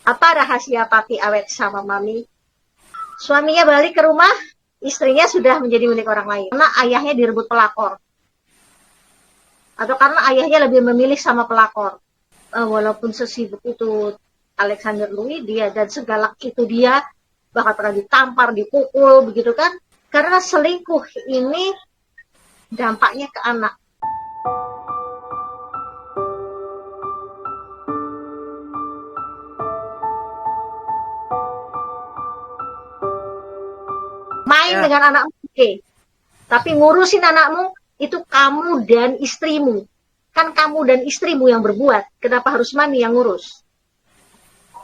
Apa rahasia papi awet sama mami? Suaminya balik ke rumah, istrinya sudah menjadi milik orang lain. Karena ayahnya direbut pelakor. Atau karena ayahnya lebih memilih sama pelakor. Walaupun sesibuk itu Alexander Louis, dia dan segalak itu dia, bahkan pernah ditampar, dipukul, begitu kan. Karena selingkuh ini dampaknya ke anak. Main Ya, dengan anakmu, oke. Tapi ngurusin anakmu, itu kamu dan istrimu. Kan kamu dan istrimu yang berbuat. Kenapa harus mami yang ngurus?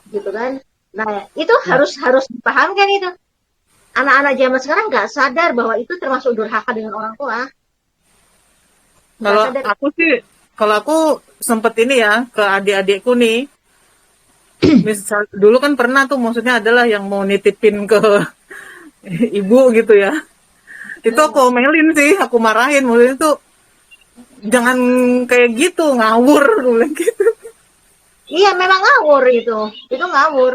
Gitu kan. Nah, itu ya. harus dipahamkan itu. Anak-anak zaman sekarang nggak sadar bahwa itu termasuk durhaka dengan orang tua. Nggak Kalau sadar. aku sih, kalau aku sempet ini ya ke adik-adikku nih. Misal dulu kan pernah tuh, maksudnya adalah yang mau nitipin ke ibu gitu ya. Itu aku omelin sih, aku marahin. Maksudnya tuh jangan kayak gitu, ngawur, aku bilang gitu. Iya, memang ngawur itu. Itu ngawur.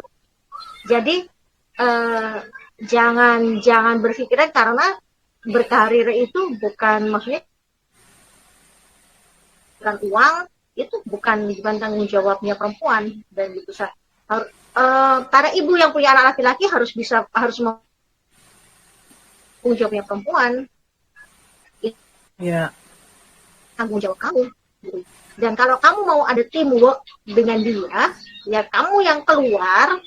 Jadi eh, jangan berpikiran karena berkarir itu bukan maksudnya bukan uang, itu bukan tanggung jawabnya perempuan dan gitu para ibu yang punya anak laki-laki harus tanggung jawabnya perempuan, itu Ya, tanggung jawab kamu. Dan kalau kamu mau ada teamwork dengan dia, ya kamu yang keluar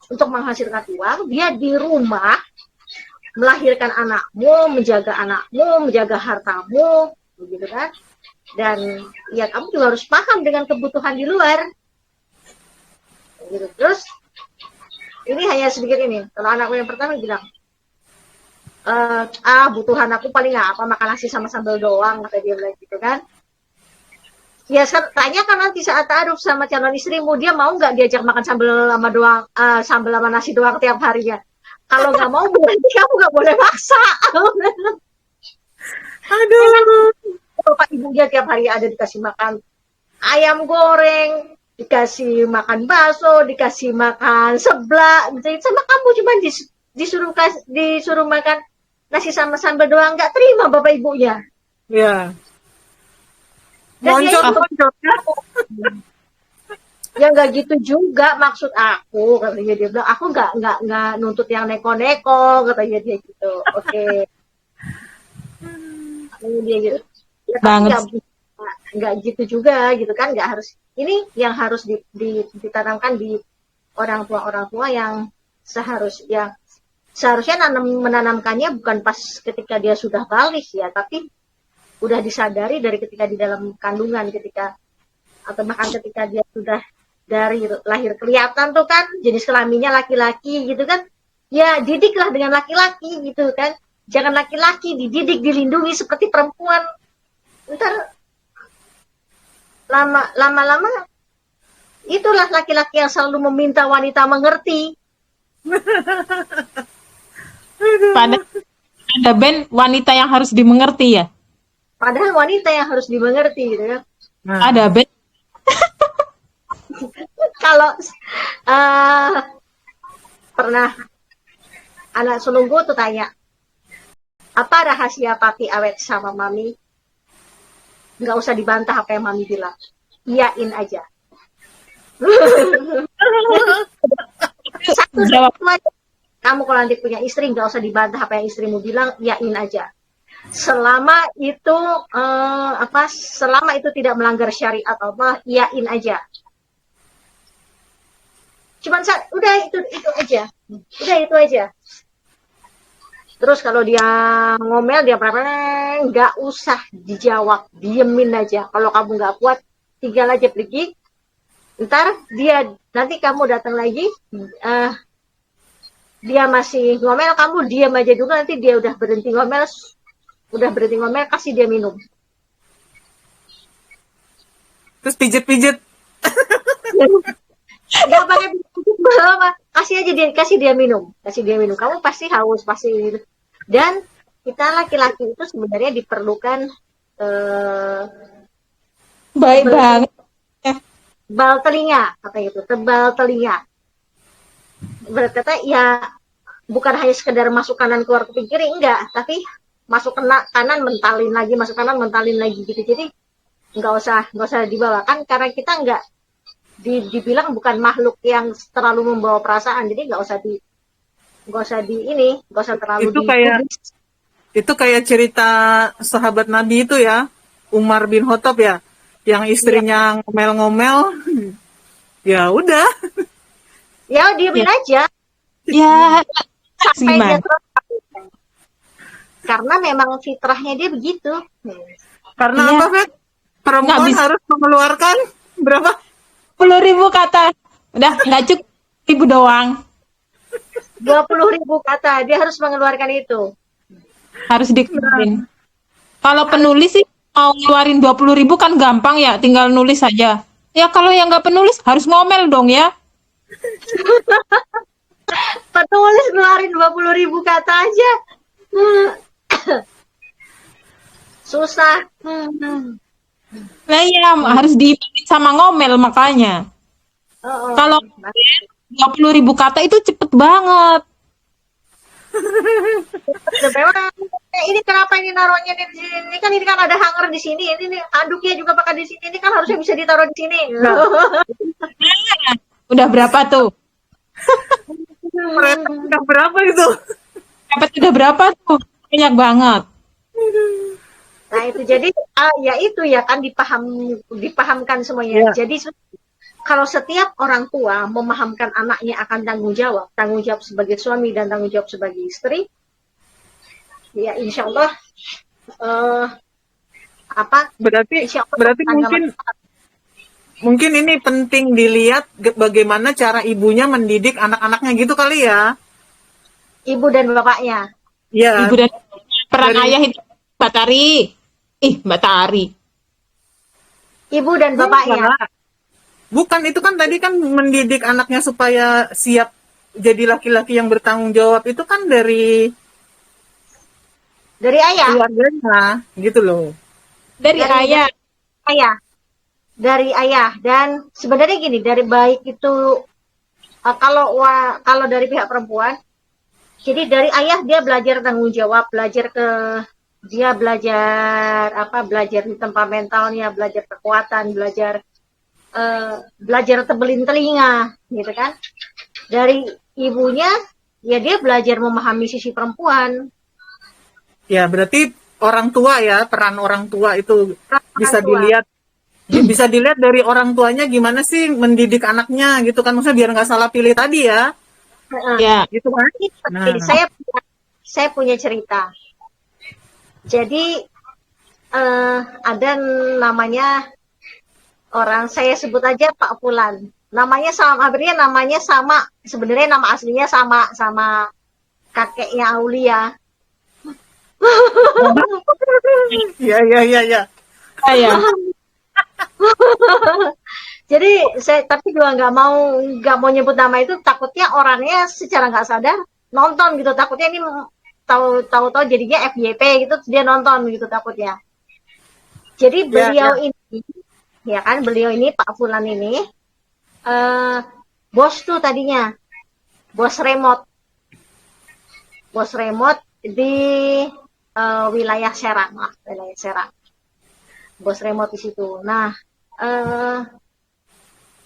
untuk menghasilkan uang, dia di rumah melahirkan anakmu, menjaga hartamu, begitu kan? Dan ya kamu juga harus paham dengan kebutuhan di luar. Gitu. Terus ini hanya sedikit ini. Kalau anakku yang pertama bilang, butuhan aku paling nggak apa makan nasi sama sambal doang, kata dia bilang gitu kan. Ya tanyakan nanti saat taruh sama calon istrimu, dia mau nggak diajak makan sambal sama nasi doang tiap harinya. Kalau nggak mau berarti kamu nggak boleh maksa. Enak aduh. bapak ibunya tiap hari ada dikasih makan ayam goreng, dikasih makan bakso, dikasih makan seblak, sama kamu cuma disuruh makan nasi sama sambal doang, nggak terima bapak ibunya. Ya, Dan dia moncot itu moncot ya. ya nggak gitu juga maksud aku, katanya dia bilang, aku nggak nuntut yang neko-neko, katanya dia gitu. Oke, dia gitu. Ya tapi Banget. nggak gitu juga gitu kan, nggak harus ini yang harus ditanamkan di orang tua yang seharusnya menanamkannya bukan pas ketika dia sudah balik ya, tapi udah disadari dari ketika di dalam kandungan, ketika atau bahkan ketika dia sudah dari lahir kelihatan tuh kan jenis kelaminnya laki-laki gitu kan, ya didiklah dengan laki-laki gitu kan, jangan laki-laki dididik dilindungi seperti perempuan, ntar lama-lama itulah laki-laki yang selalu meminta wanita mengerti. Pada ada band wanita yang harus dimengerti ya. Padahal wanita yang harus dimengerti gitu ya. Nah, Ada band. Kalau pernah anak sulungku tuh tanya, apa rahasia papi awet sama mami? Nggak usah dibantah apa yang mami bilang. Iyain aja. Satu Jawab. aja. Kamu kalau nanti punya istri, nggak usah dibantah apa yang istrimu bilang, iyain aja. Selama itu selama itu tidak melanggar syariat Allah, iyain aja. Cuman udah itu aja. Udah itu aja. Terus kalau dia ngomel, dia nggak usah dijawab, diemin aja. Kalau kamu nggak kuat, tinggal aja pergi. Ntar nanti kamu datang lagi, dia masih ngomel, kamu diam aja dulu, nanti dia udah berhenti ngomel, kasih dia minum. terus pijet-pijet. Nggak pakai kasih dia minum, kamu pasti haus pasti gitu. Dan kita laki-laki itu sebenarnya diperlukan Baik banget. tebal telinga, apa itu, tebal telinga. berkata ya bukan hanya sekedar masuk kanan keluar kuping kiri, enggak, tapi masuk kanan mentalin lagi, masuk kanan mentalin lagi gitu. Jadi nggak usah dibawakan, karena kita nggak dibilang bukan makhluk yang terlalu membawa perasaan, jadi nggak usah terlalu Itu kayak digubris. itu kayak cerita sahabat Nabi itu ya, Umar bin Khattab ya, yang Iya, istrinya ngomel-ngomel, ya udah. ya diemin Ya, aja ya sampai dia gimana? terus, karena memang fitrahnya dia begitu. Karena Iya, apa, Fet? nggak Perempuan bisa. harus mengeluarkan berapa? 10.000 kata. Udah, nggak cukup 1.000 doang. 20.000 kata dia harus mengeluarkan itu. Harus dikeluarin. Kalau Harus. penulis sih mau ngeluarin 20.000 kan gampang ya, tinggal nulis saja. Ya kalau yang nggak penulis harus ngomel dong ya. Penulis ngeluarin 20.000 kata aja. Susah. Nah ya harus diimbangi sama ngomel makanya. Oh, Kalau oh. 20.000 kata itu cepet banget. Memang ini kenapa ini naruhnya di sini? Ini kan ada hanger di sini. Ini nih anduknya juga pakai di sini. Ini kan harusnya bisa ditaruh di sini. Nah, Udah berapa tuh? mereka udah berapa itu? Dapat udah berapa tuh? Banyak banget. Nah itu jadi ya itu ya kan dipahamkan semuanya. Ya, Jadi kalau setiap orang tua memahamkan anaknya akan tanggung jawab sebagai suami dan tanggung jawab sebagai istri, ya insya Allah eh, berarti insya Allah berarti tangga mungkin ini penting dilihat bagaimana cara ibunya mendidik anak-anaknya gitu kali ya. ibu dan bapaknya, Iya, Ibu dan peran dari ayah itu Mbak Tari. Ih, Mbak Tari. ibu dan bapaknya. enggak. Bukan, itu kan tadi kan mendidik anaknya supaya siap jadi laki-laki yang bertanggung jawab, itu kan dari Dari ayah, keluarganya gitu loh. Dari dari ayah. ayah, dari ayah. Dan sebenarnya gini, dari baik itu kalau dari pihak perempuan, jadi dari ayah dia belajar tanggung jawab, dia belajar di tempat mentalnya, belajar kekuatan, belajar tebelin telinga, gitu kan. Dari ibunya, ya dia belajar memahami sisi perempuan. Ya, berarti orang tua ya, peran orang tua itu Orang bisa tua. dilihat dari orang tuanya gimana sih mendidik anaknya gitu kan, maksudnya biar nggak salah pilih tadi ya, Ya, gitu kan. Nah, Saya punya cerita. Jadi ada namanya orang, saya sebut aja Pak Fulan. Namanya sama, sebenarnya nama aslinya sama kakeknya Aulia. ya ya ya ya. saya. Jadi tapi juga nggak mau nyebut nama itu, takutnya orangnya secara nggak sadar nonton gitu, takutnya ini tahu-tahu jadinya FYP gitu, dia nonton gitu takutnya. Jadi Ya, ya. beliau ini Pak Fulan ini bos tuh tadinya, bos remote di wilayah Serang lah, bos remote di situ. Nah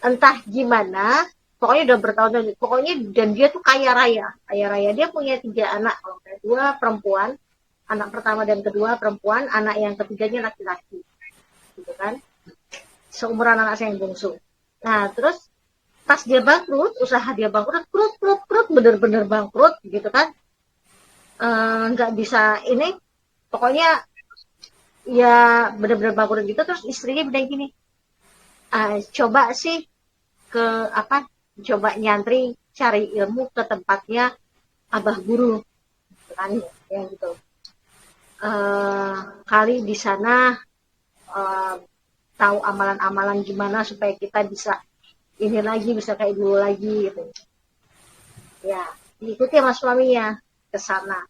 entah gimana, pokoknya udah bertahun-tahun, pokoknya, dan dia tuh kaya raya, dia punya 3 anak, 2 perempuan, anak pertama dan kedua perempuan, anak yang ketiganya laki-laki, gitu kan, seumuran anak saya yang bungsu. Nah terus pas dia bangkrut, usaha dia bangkrut, bener-bener bangkrut gitu kan, nggak bisa ini, pokoknya ya bener-bener bangkrut gitu. Terus istrinya bilang gini, coba sih coba nyantri, cari ilmu ke tempatnya abah guru, gitu kan, ya gitu. Kali di sana tahu amalan-amalan gimana supaya kita bisa ini lagi, bisa kayak dulu lagi gitu. Ya, diikuti sama suaminya ke sana.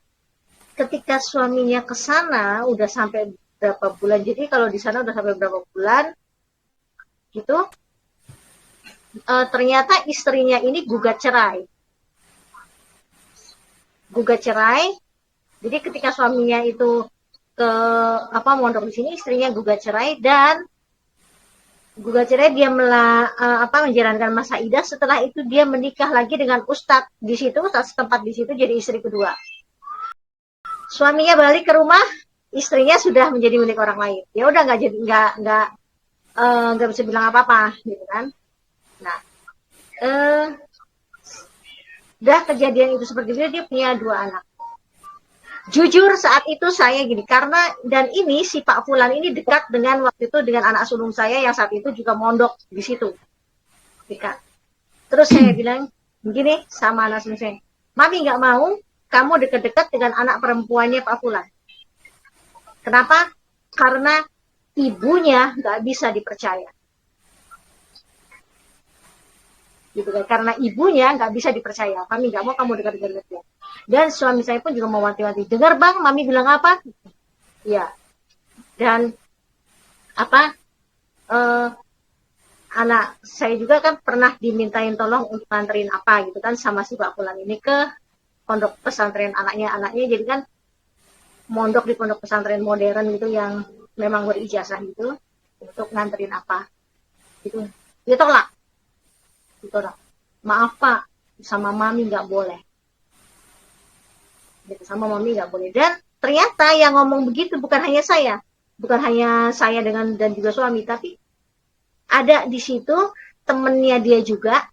Ketika suaminya ke sana udah sampai berapa bulan, jadi kalau di sana udah sampai berapa bulan gitu, ternyata istrinya ini gugat cerai. gugat cerai. Jadi ketika suaminya itu ke mondok di sini, istrinya gugat cerai, dan gugat cerai dia menjalankan masa iddah. Setelah itu dia menikah lagi dengan ustadz di situ, ustadz setempat di situ, jadi istri kedua. Suaminya balik ke rumah, istrinya sudah menjadi milik orang lain. Ya udah nggak bisa bilang apa-apa gitu kan. Nah, udah kejadian itu seperti itu, dia punya 2 anak. Jujur saat itu saya gini, karena dan ini si Pak Fulan ini dekat dengan waktu itu dengan anak sulung saya yang saat itu juga mondok di situ. Dekat. Terus saya bilang begini sama anak sulung saya, Mami nggak mau kamu dekat-dekat dengan anak perempuannya Pak Fulan. Kenapa? Karena ibunya nggak bisa dipercaya. Gitu kan? Karena ibunya nggak bisa dipercaya. Mami nggak mau kamu dekat-dekat dia. Dan suami saya pun juga mewanti-wanti. Dengar bang, Mami bilang apa? Ya. Dan anak saya juga kan pernah dimintain tolong untuk nganterin apa gitu kan sama si Pak Fulan ini ke pondok pesantren anaknya. Jadi kan mondok di pondok pesantren modern gitu yang memang berijazah gitu untuk nganterin apa gitu. Dia tolak. Maaf Pak, sama Mami nggak boleh. Sama Mami nggak boleh. Dan ternyata yang ngomong begitu bukan hanya saya dan juga suami, tapi ada di situ temennya dia juga,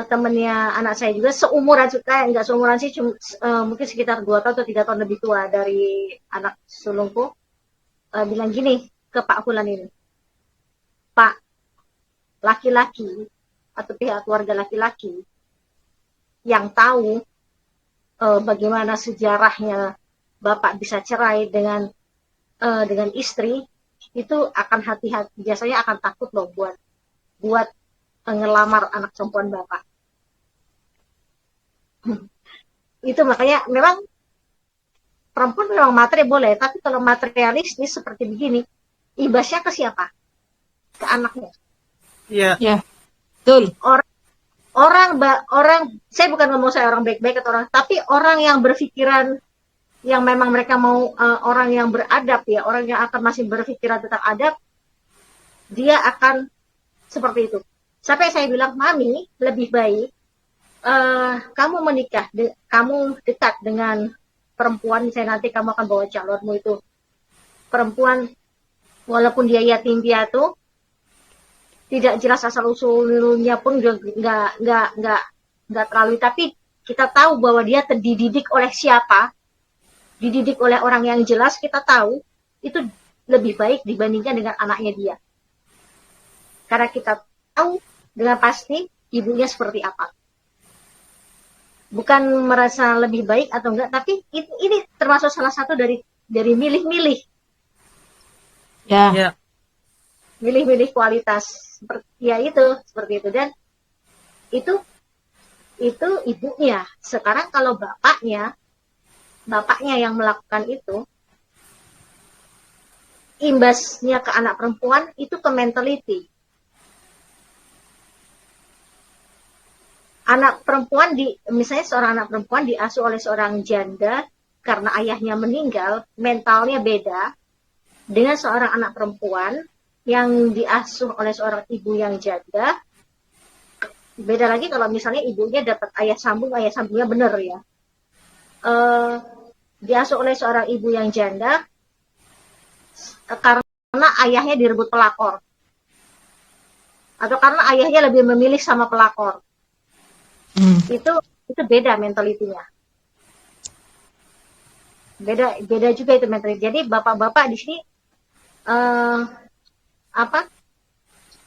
temennya anak saya juga, seumuran, nggak seumuran sih, mungkin sekitar 2 tahun atau 3 tahun lebih tua dari anak sulungku, bilang gini ke Pak Fulan ini, Pak, laki-laki atau pihak keluarga laki-laki yang tahu bagaimana sejarahnya Bapak bisa cerai dengan istri, itu akan hati-hati, biasanya akan takut loh buat ngelamar anak perempuan Bapak. Itu makanya memang perempuan memang materi boleh, tapi kalau materialistis seperti begini, imbasnya ke siapa? Ke anaknya. Iya. Ya, betul. Orang, saya bukan ngomong saya orang baik-baik atau orang, tapi orang yang berpikiran, yang memang mereka mau orang yang beradab ya, orang yang akan masih berpikiran tentang adab, dia akan seperti itu. Sampai saya bilang, Mami, lebih baik kamu menikah, kamu dekat dengan perempuan, misalnya nanti kamu akan bawa calonmu itu perempuan, walaupun dia yatim piatu, tidak jelas asal usulnya pun nggak terlalu, tapi kita tahu bahwa dia dididik oleh siapa, dididik oleh orang yang jelas, kita tahu itu lebih baik dibandingkan dengan anaknya dia, karena kita tahu dengan pasti ibunya seperti apa. Bukan merasa lebih baik atau enggak, tapi ini termasuk salah satu dari milih-milih. Ya. Ya. Milih-milih kualitas, seperti itu. Dan itu ibunya. Sekarang kalau bapaknya yang melakukan itu, imbasnya ke anak perempuan itu ke mentality. Anak perempuan misalnya seorang anak perempuan diasuh oleh seorang janda karena ayahnya meninggal, mentalnya beda dengan seorang anak perempuan yang diasuh oleh seorang ibu yang janda. Beda lagi kalau misalnya ibunya dapat ayah sambungnya benar ya. Diasuh oleh seorang ibu yang janda karena ayahnya direbut pelakor. Atau karena ayahnya lebih memilih sama pelakor. Itu beda mentalitinya. Beda juga itu mentaliti. Jadi bapak-bapak di sini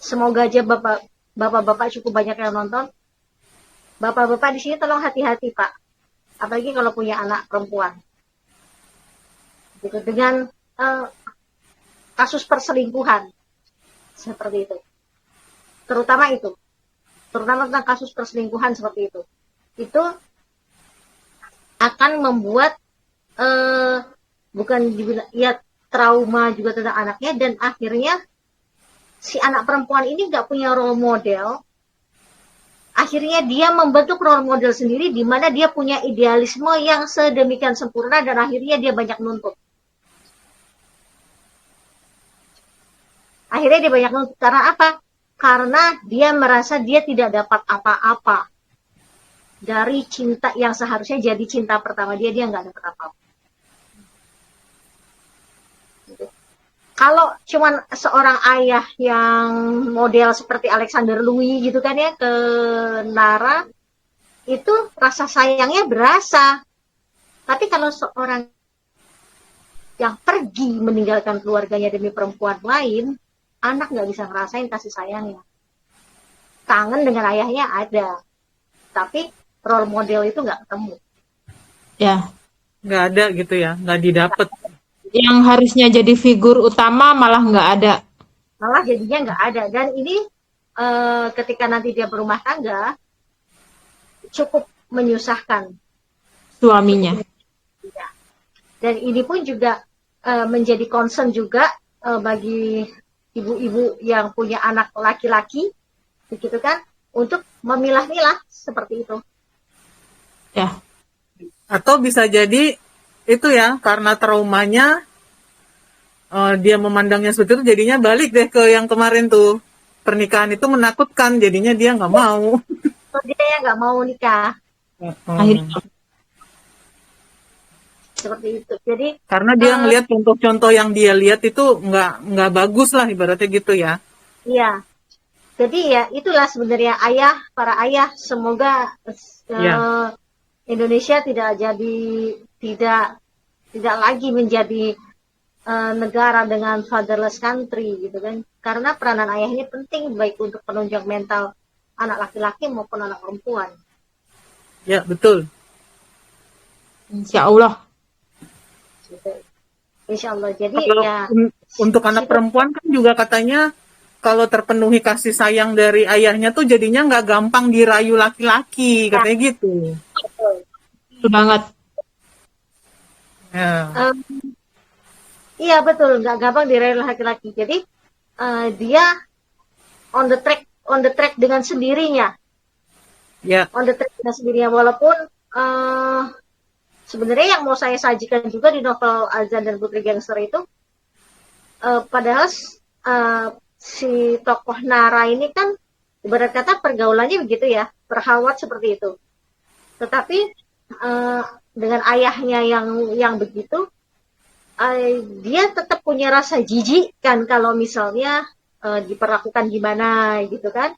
semoga aja bapak-bapak cukup banyak yang nonton. Bapak-bapak di sini tolong hati-hati Pak, apalagi kalau punya anak perempuan. Gitu, dengan kasus perselingkuhan seperti itu, terutama tentang kasus perselingkuhan seperti itu akan membuat bukan dibilang ya trauma juga tentang anaknya, dan akhirnya si anak perempuan ini nggak punya role model, akhirnya dia membentuk role model sendiri di mana dia punya idealisme yang sedemikian sempurna dan akhirnya dia banyak nuntut. Akhirnya dia banyak nuntut karena apa? Karena dia merasa dia tidak dapat apa-apa dari cinta yang seharusnya jadi cinta pertama dia nggak dapat apa-apa. Kalau cuman seorang ayah yang model seperti Alexander Louis gitu kan ya ke Nara, itu rasa sayangnya berasa. Tapi kalau seorang yang pergi meninggalkan keluarganya demi perempuan lain, anak nggak bisa ngerasain kasih sayangnya. Kangen dengan ayahnya ada, tapi role model itu nggak ketemu. Ya, Nggak ada gitu ya, nggak didapet. yang harusnya jadi figur utama malah nggak ada. Malah jadinya nggak ada. Dan ini ketika nanti dia berumah tangga, cukup menyusahkan Suaminya. dan ini pun juga menjadi concern juga bagi ibu-ibu yang punya anak laki-laki begitu kan untuk memilah-milah seperti itu. Ya, Atau bisa jadi itu ya, karena traumanya dia memandangnya seperti itu, jadinya balik deh ke yang kemarin tuh. Pernikahan itu menakutkan, jadinya dia nggak mau. So, dia nggak mau nikah akhirnya. seperti itu. Jadi Karena dia ngelihat contoh-contoh yang dia lihat itu nggak bagus lah ibaratnya gitu ya. iya. Jadi ya itulah sebenarnya para ayah semoga Ya. Indonesia tidak lagi menjadi negara dengan fatherless country gitu kan. Karena peranan ayah ini penting baik untuk penunjang mental anak laki-laki maupun anak perempuan. Ya, betul. Insya Allah. Gitu. Insya Allah. Jadi Kalau ya untuk anak perempuan kan juga katanya kalau terpenuhi kasih sayang dari ayahnya tuh jadinya nggak gampang dirayu laki-laki, katanya gitu. Betul banget. Ya. iya betul, nggak gampang dirayu laki-laki. Jadi dia on the track dengan sendirinya. Ya. On the track dengan sendirinya walaupun sebenarnya yang mau saya sajikan juga di novel Azan dan Putri Gangster itu padahal si tokoh Nara ini kan ibarat kata pergaulannya begitu ya, berhalwat seperti itu. Tetapi dengan ayahnya yang begitu, dia tetap punya rasa jijik kan kalau misalnya diperlakukan gimana gitu kan.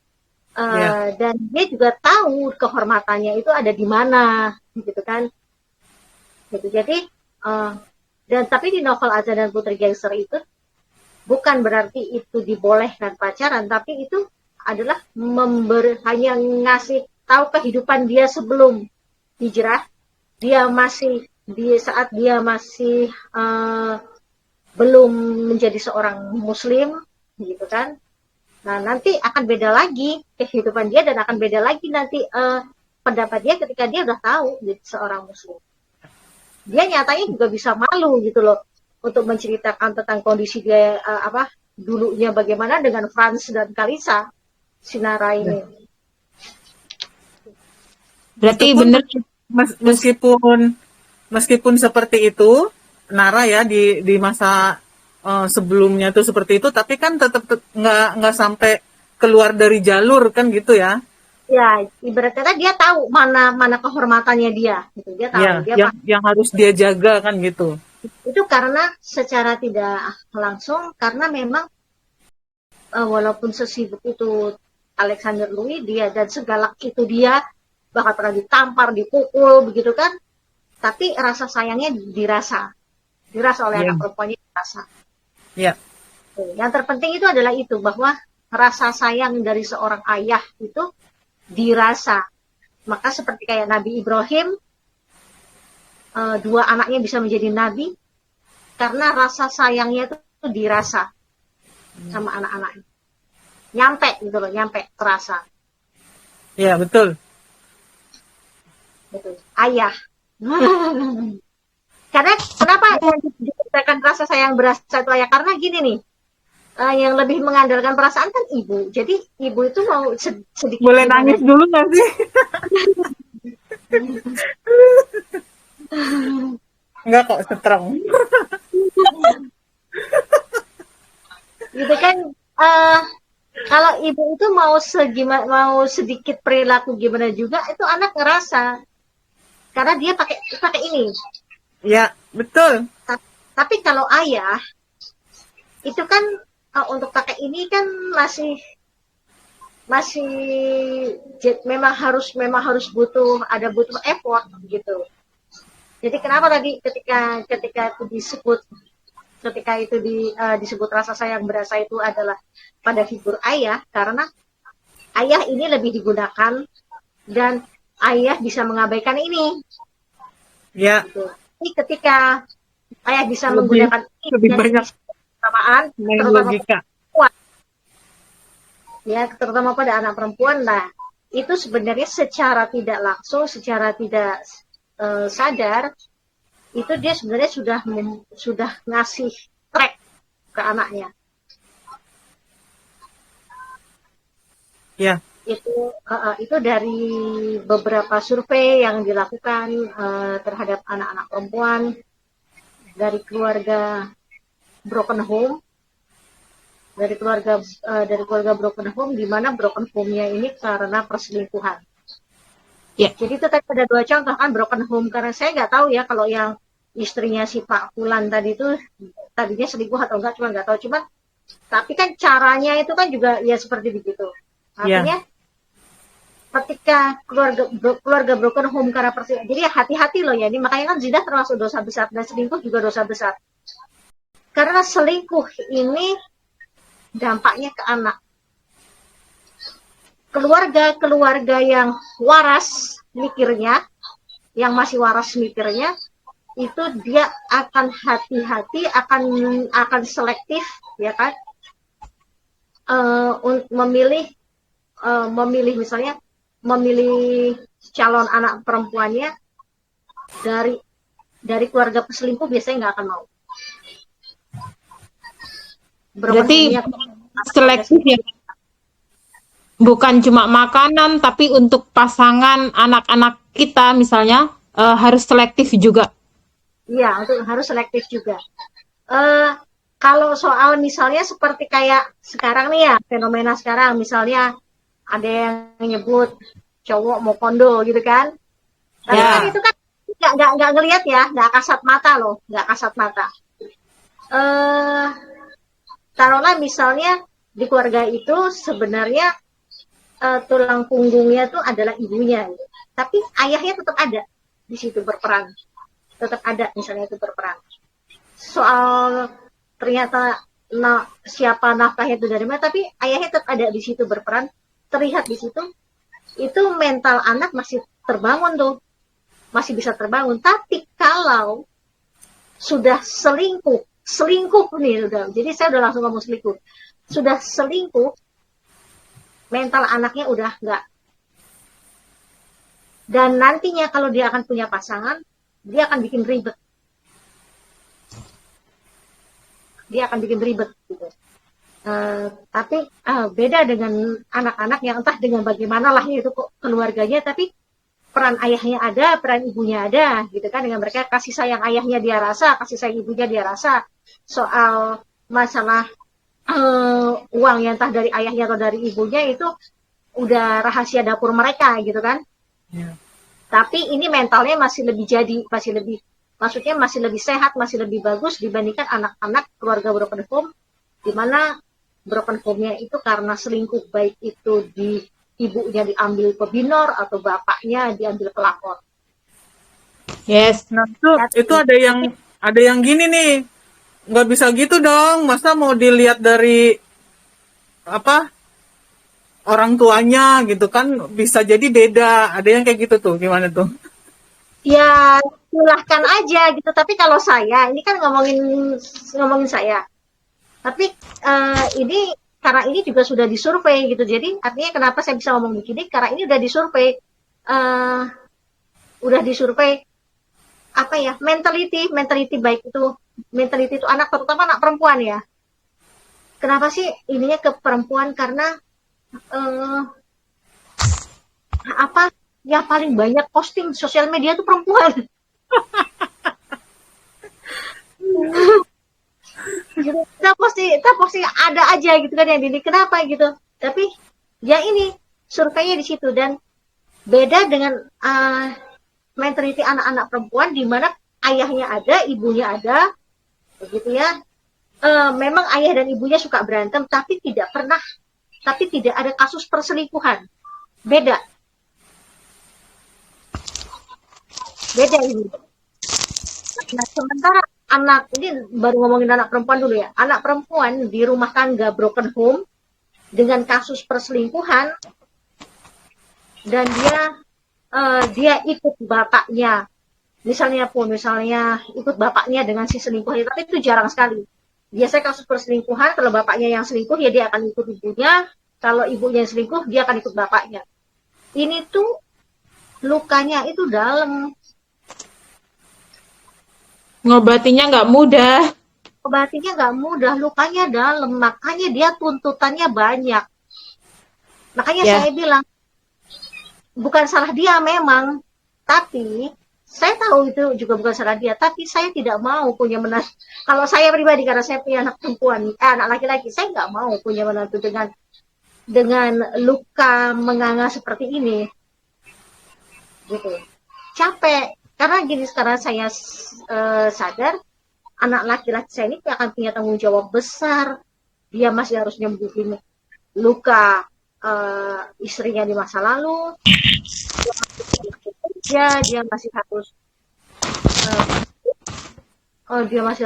Dan dia juga tahu kehormatannya itu ada di mana gitu kan. Gitu. Jadi dan tapi di novel Azan dan Putri Gangster itu bukan berarti itu dibolehkan pacaran, tapi itu adalah hanya ngasih tahu kehidupan dia sebelum hijrah. Saat dia masih belum menjadi seorang muslim gitu kan. Nah, nanti akan beda lagi kehidupan dia dan akan beda lagi nanti pendapat dia ketika dia udah tahu jadi seorang muslim. Dia nyatanya juga bisa malu gitu loh untuk menceritakan tentang kondisi dia dulunya bagaimana dengan Franz dan Kalisa Sinara ini. Berarti Meskipun- bener meskipun seperti itu, Nara ya di masa sebelumnya tuh seperti itu, tapi kan tetap nggak sampai keluar dari jalur kan gitu ya. Ya, ibarat kata dia tahu mana kehormatannya dia gitu. Dia tahu Ya, dia yang harus dia jaga kan gitu. itu karena secara tidak langsung karena memang walaupun sesibuk itu Alexander Louis dia dan segalak itu dia bahkan pernah ditampar, dipukul begitu kan, tapi rasa sayangnya dirasa oleh anak perempuannya dirasa. Ya. Yang terpenting itu adalah itu bahwa rasa sayang dari seorang ayah itu dirasa. Maka seperti kayak Nabi Ibrahim, dua anaknya bisa menjadi nabi karena rasa sayangnya itu dirasa sama anak-anaknya. Nyampe gitu loh, terasa. Ya, betul. Betul. Ayah. Karena kenapa yang dikatakan rasa sayang berasa itu ayah? Karena gini nih, yang lebih mengandalkan perasaan kan ibu. Jadi ibu itu mau sedikit Boleh gimana nangis dulu nggak sih? Enggak kok, setrong. gitu kan. Kalau ibu itu mau sedikit perilaku gimana juga itu anak ngerasa karena dia pakai ini. Ya, betul. Tapi kalau ayah itu kan untuk pakai ini kan masih masih memang harus butuh effort gitu. Jadi kenapa tadi ketika itu disebut rasa sayang berasa itu adalah pada figur ayah, karena ayah ini lebih digunakan dan ayah bisa mengabaikan ini. Ya. Gitu. Jadi ketika ayah bisa Lebih menggunakan ini dan banyak kesamaan, main terutama logika. Ya, terutama pada anak perempuan. Nah, itu sebenarnya secara tidak langsung, secara tidak sadar, itu dia sebenarnya sudah ngasih track ke anaknya. Ya. Itu dari beberapa survei yang dilakukan terhadap anak-anak perempuan dari keluarga broken home, dari keluarga broken home, di mana broken home-nya ini karena perselingkuhan. Ya. Jadi itu tadi ada 2 contoh kan broken home, karena saya nggak tahu ya kalau yang istrinya si Pak Fulan tadi itu tadinya selingkuh atau enggak, cuma nggak tahu. Cuman tapi kan caranya itu kan juga ya seperti begitu. Artinya ketika keluarga broken home karena perselingkuhan, jadi hati-hati loh ya, ini makanya kan zina termasuk dosa besar dan selingkuh juga dosa besar. Karena selingkuh ini dampaknya ke anak. Keluarga yang waras mikirnya, yang masih waras mikirnya, itu dia akan hati-hati, akan selektif, ya kan, memilih misalnya memilih calon anak perempuannya dari keluarga peselingkuh biasanya nggak akan mau. Berarti selektif ya, bukan cuma makanan, tapi untuk pasangan anak-anak kita misalnya harus selektif juga. Iya, harus selektif juga. Kalau soal misalnya seperti kayak sekarang nih ya, fenomena sekarang, misalnya ada yang nyebut cowok mau kondo gitu kan. Tapi kan itu kan nggak ngelihat ya, nggak kasat mata loh, nggak kasat mata. Taruhlah misalnya di keluarga itu sebenarnya tulang punggungnya tuh adalah ibunya, gitu. Tapi ayahnya tetap ada di situ berperan, tetap ada misalnya itu berperan. Soal ternyata siapa nafkahnya itu dari mana, tapi ayahnya tetap ada di situ berperan, terlihat di situ, itu mental anak masih terbangun tuh, masih bisa terbangun. Tapi kalau sudah selingkuh nih, jadi saya udah langsung ngomong selingkuh, sudah selingkuh, mental anaknya udah enggak. Dan nantinya kalau dia akan punya pasangan, dia akan bikin ribet. Gitu. Tapi beda dengan anak-anak yang entah dengan bagaimana lah itu kok keluarganya, tapi peran ayahnya ada, peran ibunya ada, gitu kan. Dengan mereka kasih sayang ayahnya dia rasa, kasih sayang ibunya dia rasa. Soal masalah uang yang entah dari ayahnya atau dari ibunya itu udah rahasia dapur mereka gitu kan. Tapi ini mentalnya masih lebih sehat, masih lebih bagus dibandingkan anak-anak keluarga broken home, di mana broken home-nya itu karena selingkuh, baik itu di ibunya diambil pebinor atau bapaknya diambil pelakor. Yes. Nah, itu ada yang gini nih. Nggak bisa gitu dong. Masa mau dilihat dari orang tuanya gitu kan, bisa jadi beda. Ada yang kayak gitu tuh. Gimana tuh? Ya, silahkan aja gitu. Tapi kalau saya, ini kan ngomongin saya. Tapi ini karena ini juga sudah disurvei gitu. Jadi artinya kenapa saya bisa ngomong begini? Karena ini udah disurvei. Apa ya? Mentality baik itu. Mentality itu anak, terutama anak perempuan ya. kenapa sih ininya ke perempuan? Karena eh, apa yang paling banyak posting sosial media itu perempuan. Gitu. Kita posting ada aja gitu kan yang ini kenapa gitu. Tapi ya ini surveinya di situ, dan beda dengan mentality anak-anak perempuan di mana ayahnya ada, ibunya ada, begitu ya. Memang ayah dan ibunya suka berantem, tapi tidak ada kasus perselingkuhan. Beda ini. Nah, sementara anak ini baru ngomongin anak perempuan dulu ya. Anak perempuan di rumah tangga broken home dengan kasus perselingkuhan, dan dia ikut bapaknya. Misalnya ikut bapaknya dengan si selingkuh, tapi itu jarang sekali. Biasanya kasus perselingkuhan, kalau bapaknya yang selingkuh ya dia akan ikut ibunya, kalau ibunya yang selingkuh dia akan ikut bapaknya. Ini tuh lukanya itu dalam. Ngobatinya nggak mudah. Obatinya nggak mudah, lukanya dalam, makanya dia tuntutannya banyak. Makanya Ya. saya bilang, bukan salah dia memang, tapi saya tahu itu juga bukan salah dia, tapi saya tidak mau punya menantu. Kalau saya pribadi, karena saya punya anak perempuan, anak laki-laki, saya nggak mau punya menantu dengan luka menganga seperti ini. Gitu. Capek. Karena gini, sekarang saya sadar, anak laki-laki saya ini akan punya tanggung jawab besar. Dia masih harus nyembuhin luka istrinya di masa lalu. Dia masih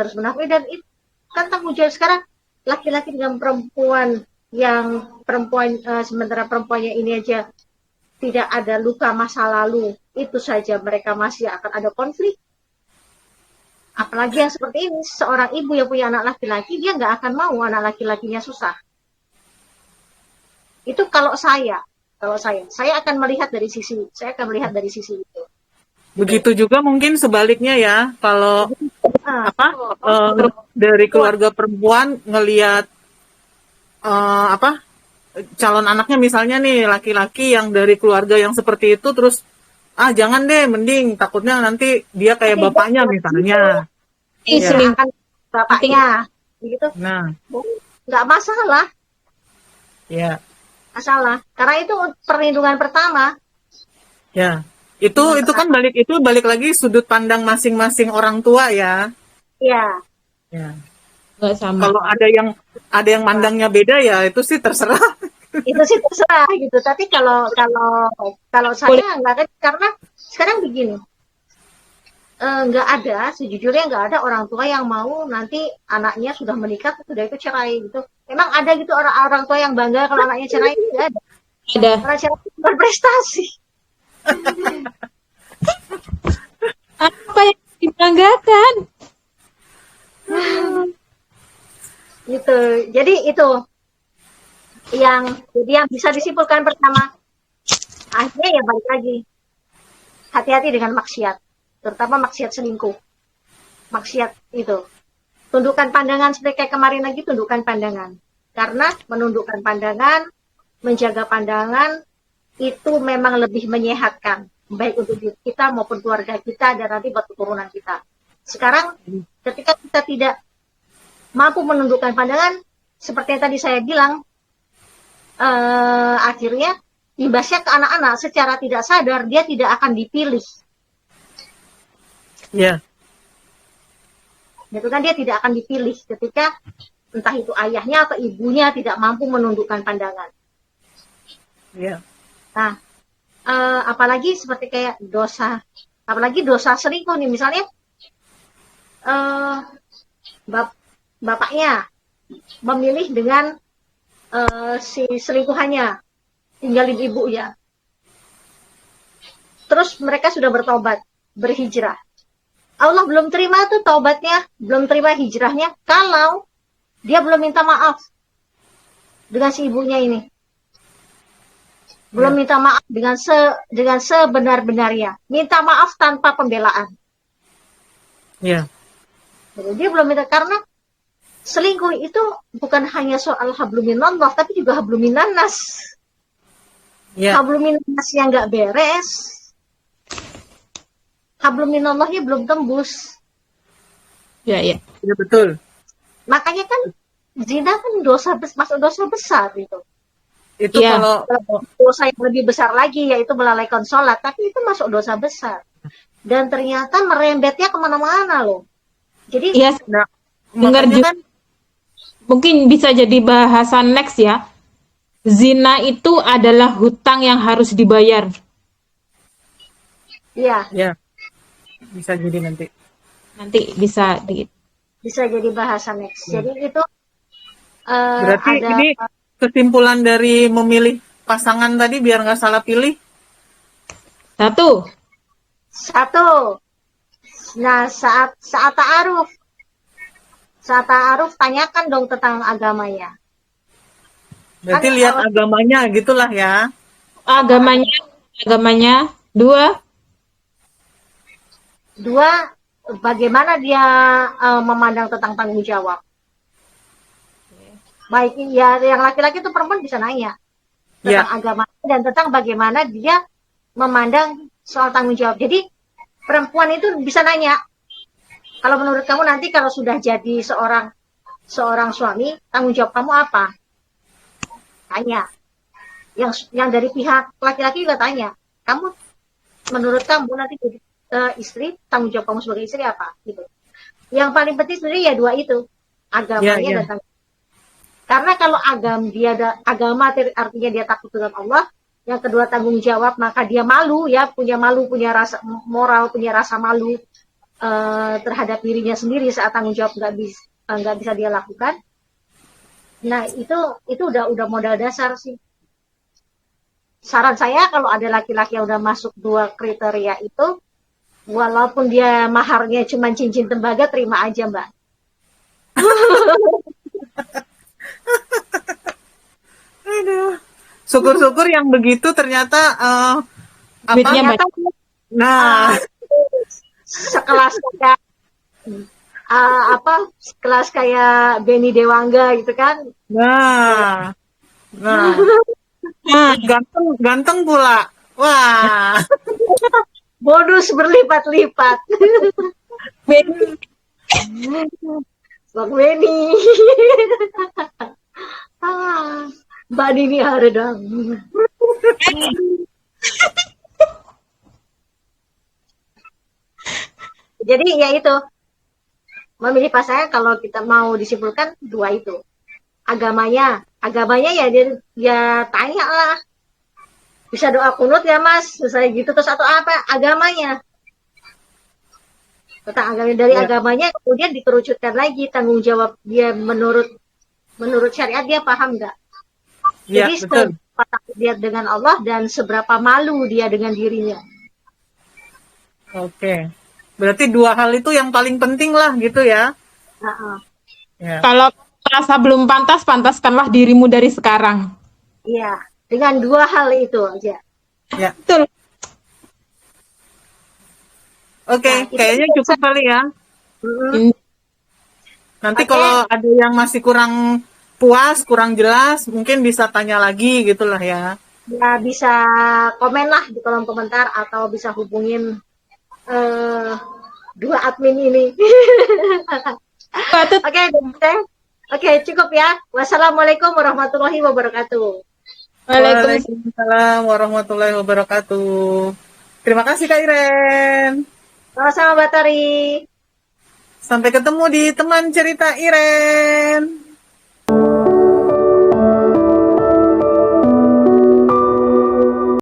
harus menafkahi, dan itu kan tanggung jawab. Sekarang laki-laki dengan perempuan, sementara perempuannya ini aja tidak ada luka masa lalu, itu saja mereka masih akan ada konflik. Apalagi yang seperti ini, seorang ibu yang punya anak laki-laki, dia nggak akan mau anak laki-lakinya susah. Itu kalau saya akan melihat dari sisi itu. Begitu juga mungkin sebaliknya ya, kalau dari keluarga perempuan ngelihat calon anaknya misalnya nih laki-laki yang dari keluarga yang seperti itu, terus jangan deh, mending takutnya nanti dia kayak bapaknya misalnya. Selingkuh bapaknya gitu. Nah, nggak masalah. ya. Masalah. Karena itu perlindungan pertama. Ya. Itu kan balik lagi sudut pandang masing-masing orang tua ya. Iya. Ya. Nggak sama. Kalau ada yang mandangnya beda ya itu sih terserah. Itu sih terserah gitu. Tapi kalau saya nggak, karena sekarang begini, sejujurnya nggak ada orang tua yang mau nanti anaknya sudah menikah sudah itu cerai gitu. Memang ada gitu orang tua yang bangga kalau anaknya cerai, nggak ada. Ada. Karena cerai berprestasi. Apa yang dibanggakan? Gitu. Jadi itu yang bisa disimpulkan pertama, akhirnya ya balik lagi, hati-hati dengan maksiat, terutama maksiat selingkuh. Maksiat itu, tundukkan pandangan, seperti kayak kemarin lagi, tundukkan pandangan. Karena menundukkan pandangan, menjaga pandangan itu memang lebih menyehatkan, baik untuk diri kita maupun keluarga kita dan nanti buat keturunan kita. Sekarang ketika kita tidak mampu menundukkan pandangan, seperti yang tadi saya bilang, akhirnya imbasnya ke anak-anak, secara tidak sadar dia tidak akan dipilih. Ya. Gitu kan, dia tidak akan dipilih ketika entah itu ayahnya atau ibunya tidak mampu menundukkan pandangan. Ya. Nah, apalagi seperti kayak apalagi dosa selingkuh nih, misalnya bapaknya memilih dengan si selingkuhannya tinggalin ibunya, terus mereka sudah bertobat, berhijrah. Allah belum terima tuh taubatnya, belum terima hijrahnya kalau dia belum minta maaf dengan si ibunya ini, belum minta maaf dengan sebenar-benarnya, minta maaf tanpa pembelaan. Ya. Jadi dia belum minta, karena selingkuh itu bukan hanya soal habluminallah, tapi juga habluminanas. Ya, Habluminanas yang nggak beres, habluminallahnya belum tembus. Ya, ya. ya betul. Makanya kan zina kan masuk dosa besar itu. Itu Iya. kalau Dosa yang lebih besar lagi yaitu melalaikan sholat, tapi itu masuk dosa besar. Dan ternyata merembetnya kemana-mana loh. Jadi Iya, nah, dengar makanya juga. kan Mungkin bisa jadi bahasan next ya. Zina itu adalah hutang yang harus dibayar. ya ya bisa jadi nanti. Nanti bisa bisa jadi bahasan next. Jadi itu Berarti ada ini kesimpulan dari memilih pasangan tadi biar nggak salah pilih. satu. satu. Nah, saat ta'aruf tanyakan dong tentang agamanya. Berarti Kan lihat agamanya gitulah ya. Agamanya. Dua. dua, bagaimana dia memandang tentang tanggung jawab. Baik ya, yang laki-laki itu perempuan bisa nanya tentang Ya, agama dan tentang bagaimana dia memandang soal tanggung jawab. Jadi perempuan itu bisa nanya, kalau menurut kamu nanti kalau sudah jadi seorang suami, tanggung jawab kamu apa? Tanya. Yang dari pihak laki-laki juga tanya, kamu menurut kamu nanti jadi istri, tanggung jawab kamu sebagai istri apa? Gitu. Yang paling penting sebenarnya ya dua itu, agamanya ya. dan tanggung jawab. Karena kalau agama artinya dia takut dengan Allah, yang kedua tanggung jawab, maka dia malu ya, punya rasa moral, punya rasa malu terhadap dirinya sendiri saat tanggung jawab nggak bisa dia lakukan. Nah itu udah modal dasar sih. Saran saya kalau ada laki-laki yang udah masuk dua kriteria itu, walaupun dia maharnya cuma cincin tembaga, terima aja Mbak. Aduh. Syukur-syukur yang begitu ternyata apa? Duitnya Ternyata Nah, sekelas kayak sekelas kayak Benny Dewangga gitu kan. nah, nah, banyak. ganteng pula. Wah, Bonus berlipat-lipat. Bang Benny. Mbak Dini Haredang. Jadi ya itu, memilih pasangan kalau kita mau disimpulkan dua itu. Agamanya ya dia tanya lah. Bisa doa kunut ya Mas, misalnya gitu. Terus atau apa? Agamanya. Tentang agamanya kemudian dikerucutkan lagi tanggung jawab dia menurut syariat dia paham nggak? ya Jadi betul. seberapa takut dia dengan Allah dan seberapa malu dia dengan dirinya. Oke. Berarti dua hal itu yang paling penting lah gitu ya. Ya. Kalau merasa belum pantas, pantaskanlah dirimu dari sekarang. Iya, dengan dua hal itu aja. Ya. Betul. Oke, Nah, itu kayaknya cukup kali ya. Nanti Oke. kalau ada yang masih kurang puas, kurang jelas, mungkin bisa tanya lagi gitulah ya. Ya bisa komen lah di kolom komentar atau bisa hubungin dua admin ini. Oke, cukup ya. Wassalamualaikum warahmatullahi wabarakatuh. Waalaikumsalam warahmatullahi wabarakatuh. Terima kasih Kak Iren. Sama-sama Mbak Tori. Sampai ketemu di teman cerita Iren.